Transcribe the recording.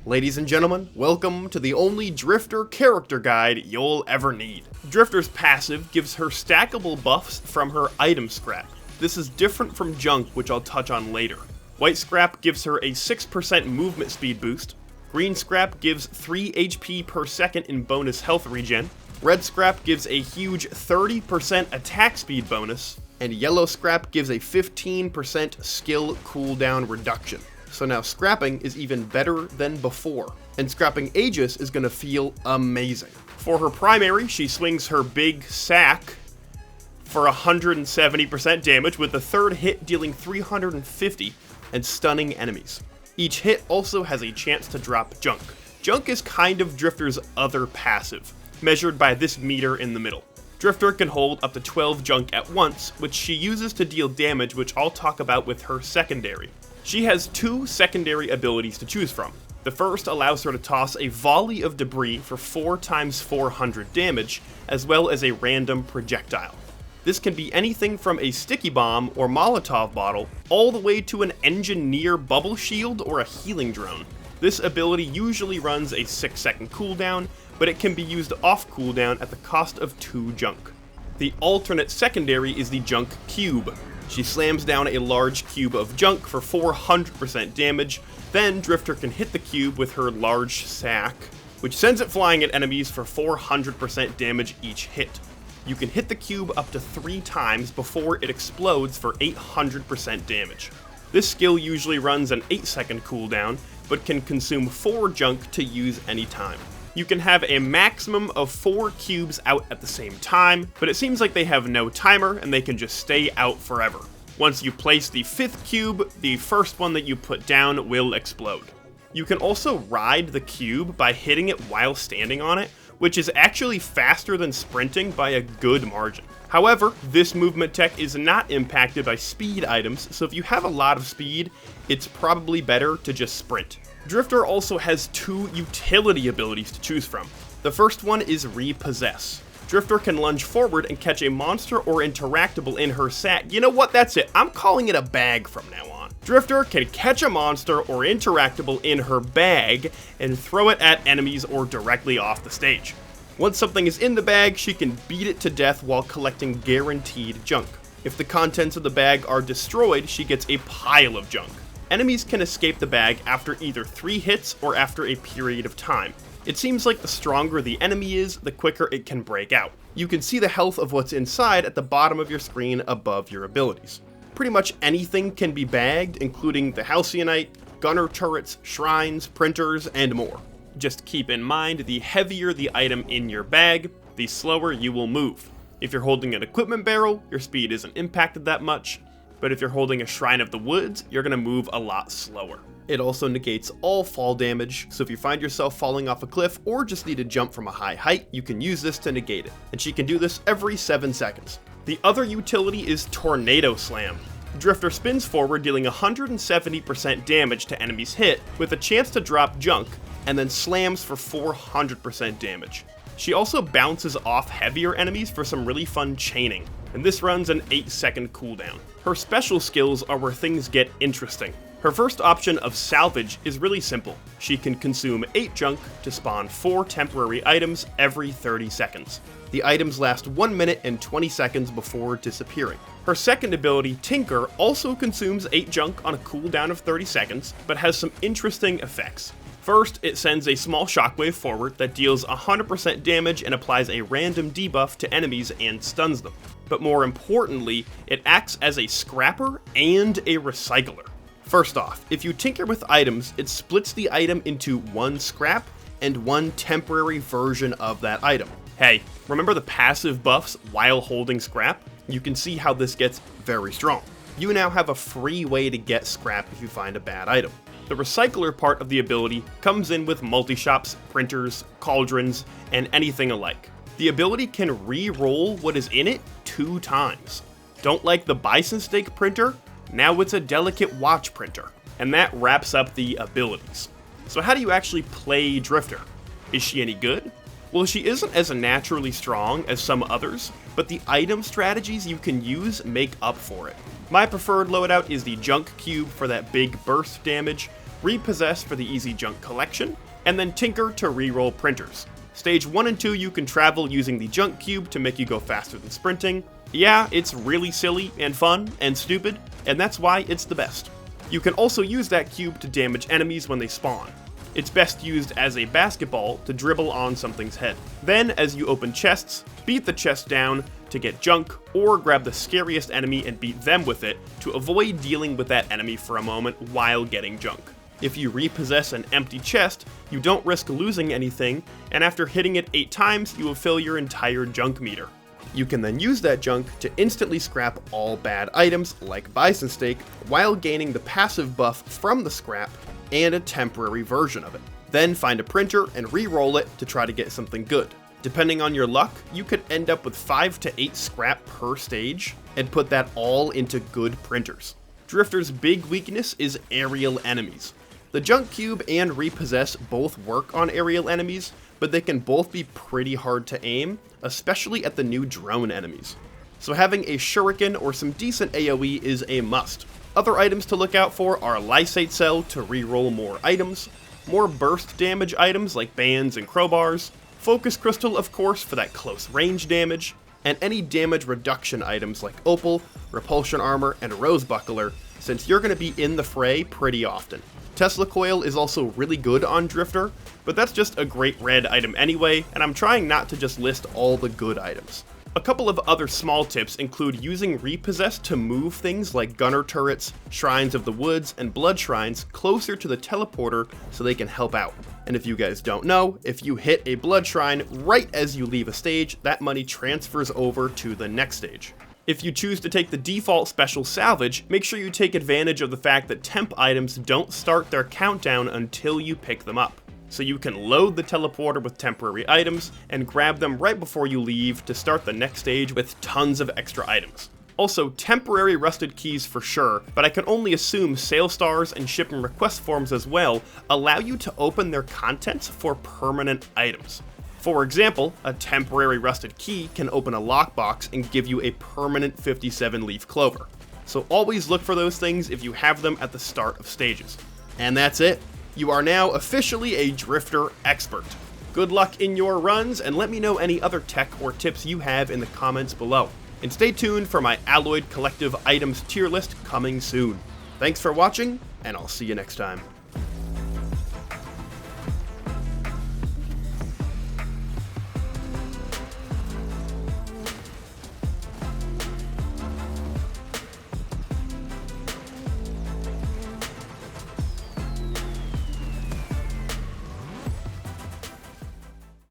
Ladies and gentlemen, welcome to the only Drifter character guide you'll ever need. Drifter's passive gives her stackable buffs from her item scrap. This is different from junk, which I'll touch on later. White scrap gives her a 6% movement speed boost. Green scrap gives 3 HP per second in bonus health regen. Red scrap gives a huge 30% attack speed bonus. And yellow scrap gives a 15% skill cooldown reduction. So now scrapping is even better than before. And scrapping Aegis is going to feel amazing. For her primary, she swings her big sack for 170% damage, with the third hit dealing 350 and stunning enemies. Each hit also has a chance to drop junk. Junk is kind of Drifter's other passive, measured by this meter in the middle. Drifter can hold up to 12 junk at once, which she uses to deal damage, which I'll talk about with her secondary. She has 2 secondary abilities to choose from. The first allows her to toss a volley of debris for 4 times 400 damage, as well as a random projectile. This can be anything from a sticky bomb or Molotov bottle, all the way to an engineer bubble shield or a healing drone. This ability usually runs a 6-second cooldown, but it can be used off cooldown at the cost of 2 junk. The alternate secondary is the junk cube. She slams down a large cube of junk for 400% damage, then Drifter can hit the cube with her large sack, which sends it flying at enemies for 400% damage each hit. You can hit the cube up to 3 times before it explodes for 800% damage. This skill usually runs an 8-second cooldown, but can consume 4 junk to use anytime. You can have a maximum of 4 cubes out at the same time, but it seems like they have no timer and they can just stay out forever. Once you place the 5th cube, the first one that you put down will explode. You can also ride the cube by hitting it while standing on it, which is actually faster than sprinting by a good margin. However, this movement tech is not impacted by speed items, so if you have a lot of speed, it's probably better to just sprint. Drifter also has 2 utility abilities to choose from. The first one is Repossess. Drifter can lunge forward and catch a monster or interactable in her sack. You know what, that's it, I'm calling it a bag from now on. Drifter can catch a monster or interactable in her bag and throw it at enemies or directly off the stage. Once something is in the bag, she can beat it to death while collecting guaranteed junk. If the contents of the bag are destroyed, she gets a pile of junk. Enemies can escape the bag after either 3 hits or after a period of time. It seems like the stronger the enemy is, the quicker it can break out. You can see the health of what's inside at the bottom of your screen above your abilities. Pretty much anything can be bagged, including the Halcyonite, gunner turrets, shrines, printers, and more. Just keep in mind, the heavier the item in your bag, the slower you will move. If you're holding an equipment barrel, your speed isn't impacted that much, but if you're holding a Shrine of the Woods, you're going to move a lot slower. It also negates all fall damage, so if you find yourself falling off a cliff or just need to jump from a high height, you can use this to negate it, and she can do this every 7 seconds. The other utility is Tornado Slam. Drifter spins forward, dealing 170% damage to enemies hit, with a chance to drop junk, and then slams for 400% damage. She also bounces off heavier enemies for some really fun chaining, and this runs an 8-second cooldown. Her special skills are where things get interesting. Her first option of Salvage is really simple. She can consume 8 junk to spawn 4 temporary items every 30 seconds. The items last 1 minute and 20 seconds before disappearing. Her second ability, Tinker, also consumes 8 junk on a cooldown of 30 seconds, but has some interesting effects. First, it sends a small shockwave forward that deals 100% damage and applies a random debuff to enemies and stuns them. But more importantly, it acts as a scrapper and a recycler. First off, if you tinker with items, it splits the item into 1 scrap and 1 temporary version of that item. Hey, remember the passive buffs while holding scrap? You can see how this gets very strong. You now have a free way to get scrap if you find a bad item. The recycler part of the ability comes in with multi-shops, printers, cauldrons, and anything alike. The ability can re-roll what is in it 2 times. Don't like the bison steak printer? Now it's a delicate watch printer. And that wraps up the abilities. So how do you actually play Drifter? Is she any good? Well, she isn't as naturally strong as some others, but the item strategies you can use make up for it. My preferred loadout is the Junk Cube for that big burst damage, Repossess for the easy junk collection, and then Tinker to reroll printers. Stage 1 and 2 you can travel using the junk cube to make you go faster than sprinting. Yeah, it's really silly and fun and stupid, and that's why it's the best. You can also use that cube to damage enemies when they spawn. It's best used as a basketball to dribble on something's head. Then, as you open chests, beat the chest down to get junk, or grab the scariest enemy and beat them with it to avoid dealing with that enemy for a moment while getting junk. If you repossess an empty chest, you don't risk losing anything, and after hitting it 8 times, you will fill your entire junk meter. You can then use that junk to instantly scrap all bad items, like Bison Steak, while gaining the passive buff from the scrap and a temporary version of it. Then find a printer and re-roll it to try to get something good. Depending on your luck, you could end up with 5 to 8 scrap per stage, and put that all into good printers. Drifter's big weakness is aerial enemies. The junk cube and repossess both work on aerial enemies, but they can both be pretty hard to aim, especially at the new drone enemies. So having a shuriken or some decent AoE is a must. Other items to look out for are Lysate Cell to reroll more items, more burst damage items like bands and crowbars, Focus Crystal of course for that close range damage, and any damage reduction items like Opal, Repulsion Armor, and Rose Buckler, since you're going to be in the fray pretty often. Tesla Coil is also really good on Drifter, but that's just a great red item anyway, and I'm trying not to just list all the good items. A couple of other small tips include using Repossess to move things like Gunner Turrets, Shrines of the Woods, and Blood Shrines closer to the teleporter so they can help out. And if you guys don't know, if you hit a Blood Shrine right as you leave a stage, that money transfers over to the next stage. If you choose to take the default special salvage, make sure you take advantage of the fact that temp items don't start their countdown until you pick them up. So you can load the teleporter with temporary items and grab them right before you leave to start the next stage with tons of extra items. Also, temporary rusted keys for sure, but I can only assume sale stars and ship and request forms as well allow you to open their contents for permanent items. For example, a temporary rusted key can open a lockbox and give you a permanent 57 leaf clover. So always look for those things if you have them at the start of stages. And that's it. You are now officially a Drifter expert. Good luck in your runs, and let me know any other tech or tips you have in the comments below. And stay tuned for my Alloyed Collective items tier list coming soon. Thanks for watching, and I'll see you next time.